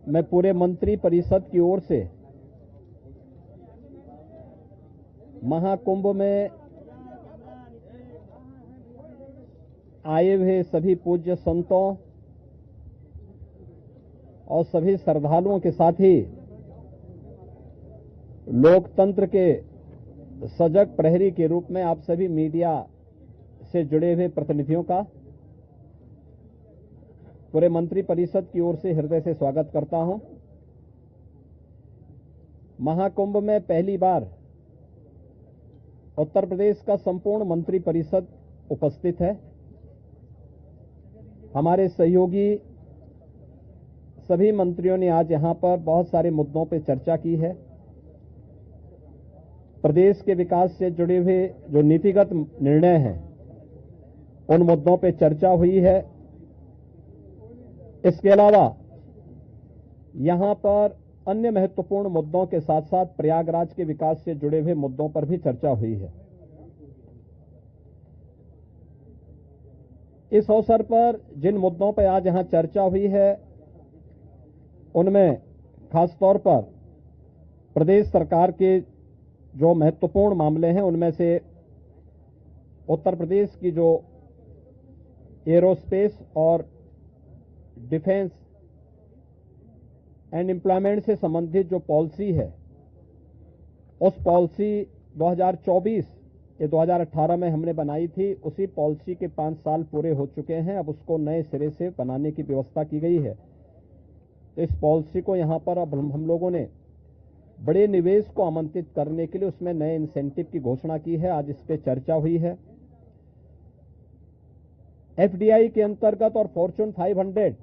मैं पूरे मंत्री परिषद की ओर से महाकुंभ में आए हुए सभी पूज्य संतों और सभी श्रद्धालुओं के साथ ही लोकतंत्र के सजग प्रहरी के रूप में आप सभी मीडिया से जुड़े हुए प्रतिनिधियों का पूरे मंत्री परिषद की ओर से हृदय से स्वागत करता हूं। महाकुंभ में पहली बार उत्तर प्रदेश का संपूर्ण मंत्री परिषद उपस्थित है। हमारे सहयोगी सभी मंत्रियों ने आज यहां पर बहुत सारे मुद्दों पर चर्चा की है। प्रदेश के विकास से जुड़े हुए जो नीतिगत निर्णय हैं उन मुद्दों पर चर्चा हुई है। इसके अलावा यहां पर अन्य महत्वपूर्ण मुद्दों के साथ साथ प्रयागराज के विकास से जुड़े हुए मुद्दों पर भी चर्चा हुई है। इस अवसर पर जिन मुद्दों पर आज यहां चर्चा हुई है उनमें खासतौर पर प्रदेश सरकार के जो महत्वपूर्ण मामले हैं उनमें से उत्तर प्रदेश की जो एरोस्पेस और डिफेंस एंड एम्प्लॉयमेंट से संबंधित जो पॉलिसी है उस पॉलिसी 2024 ये 2018 में हमने बनाई थी, उसी पॉलिसी के 5 साल पूरे हो चुके हैं। अब उसको नए सिरे से बनाने की व्यवस्था की गई है। इस पॉलिसी को यहां पर अब हम लोगों ने बड़े निवेश को आमंत्रित करने के लिए उसमें नए इंसेंटिव की घोषणा की है। आज इस पर चर्चा हुई है। एफडीआई के अंतर्गत और फॉर्च्यून 500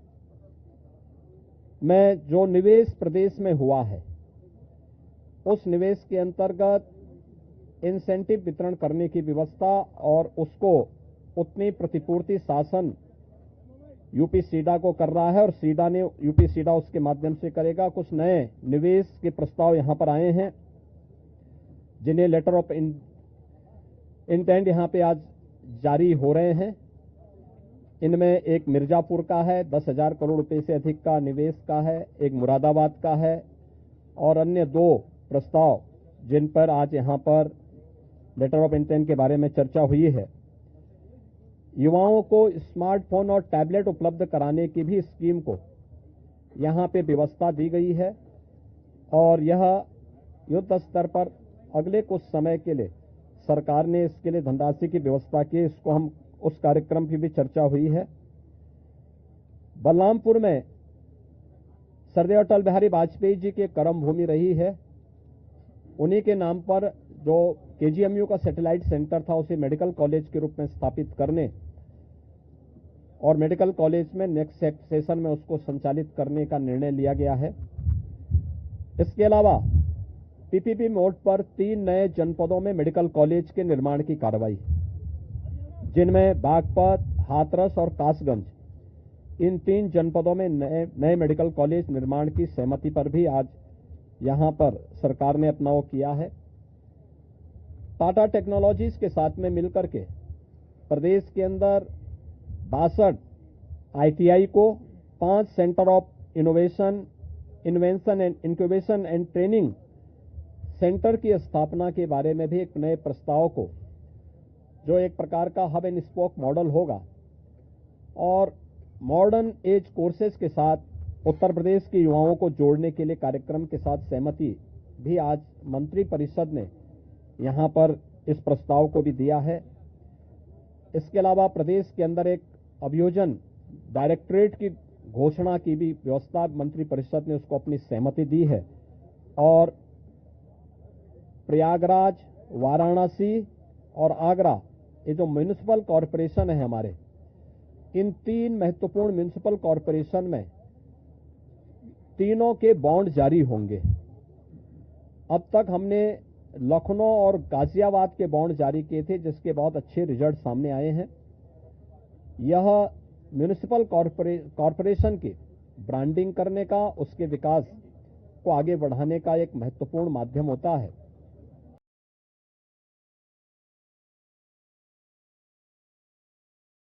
में जो निवेश प्रदेश में हुआ है उस निवेश के अंतर्गत इंसेंटिव वितरण करने की व्यवस्था और उसको उतनी प्रतिपूर्ति शासन यूपी सीडा को कर रहा है और सीडा ने यूपी सीडा उसके माध्यम से करेगा। कुछ नए निवेश के प्रस्ताव यहां पर आए हैं जिन्हें लेटर ऑफ इंटेंट यहां पे आज जारी हो रहे हैं। इनमें एक मिर्जापुर का है, 10,000 करोड़ रुपए से अधिक का निवेश का है, एक मुरादाबाद का है और अन्य 2 प्रस्ताव जिन पर आज यहां पर लेटर ऑफ इंटेंट के बारे में चर्चा हुई है। युवाओं को स्मार्टफोन और टैबलेट उपलब्ध कराने की भी स्कीम को यहां पे व्यवस्था दी गई है और यह युद्ध स्तर पर अगले कुछ समय के लिए सरकार ने इसके लिए धनराशि की व्यवस्था की। इसको हम उस कार्यक्रम की भी चर्चा हुई है। बलरामपुर में सरदेव अटल बिहारी वाजपेयी जी की कर्म भूमि रही है। उन्हीं के नाम पर जो केजीएमयू का सैटेलाइट सेंटर था उसे मेडिकल कॉलेज के रूप में स्थापित करने और मेडिकल कॉलेज में नेक्स्ट सेशन में उसको संचालित करने का निर्णय लिया गया है। इसके अलावा पीपीपी मोड पर 3 नए जनपदों में मेडिकल कॉलेज के निर्माण की कार्रवाई, जिनमें बागपत, हाथरस और कासगंज, इन 3 जनपदों में नए मेडिकल कॉलेज निर्माण की सहमति पर भी आज यहां पर सरकार ने अपना वो किया है। टाटा टेक्नोलॉजीज के साथ में मिलकर के प्रदेश के अंदर 62 आईटीआई को 5 centre of innovation, invention and incubation and training centre की स्थापना के बारे में भी एक नए प्रस्ताव को, जो एक प्रकार का हब एंड स्पोक मॉडल होगा और मॉडर्न एज कोर्सेज के साथ उत्तर प्रदेश के युवाओं को जोड़ने के लिए कार्यक्रम के साथ सहमति भी आज मंत्री परिषद ने यहां पर इस प्रस्ताव को भी दिया है। इसके अलावा प्रदेश के अंदर एक अभियोजन डायरेक्टरेट की घोषणा की भी व्यवस्था मंत्री परिषद ने उसको अपनी सहमति दी है और प्रयागराज, वाराणसी और आगरा, ये जो म्युनिसिपल कॉरपोरेशन है हमारे, इन 3 महत्वपूर्ण म्युनिसिपल कॉरपोरेशन में तीनों के बॉन्ड जारी होंगे। अब तक हमने लखनऊ और गाजियाबाद के बॉन्ड जारी किए थे जिसके बहुत अच्छे रिजल्ट सामने आए हैं। यह म्युनिसिपल कॉरपोरेशन की ब्रांडिंग करने का, उसके विकास को आगे बढ़ाने का एक महत्वपूर्ण माध्यम होता है।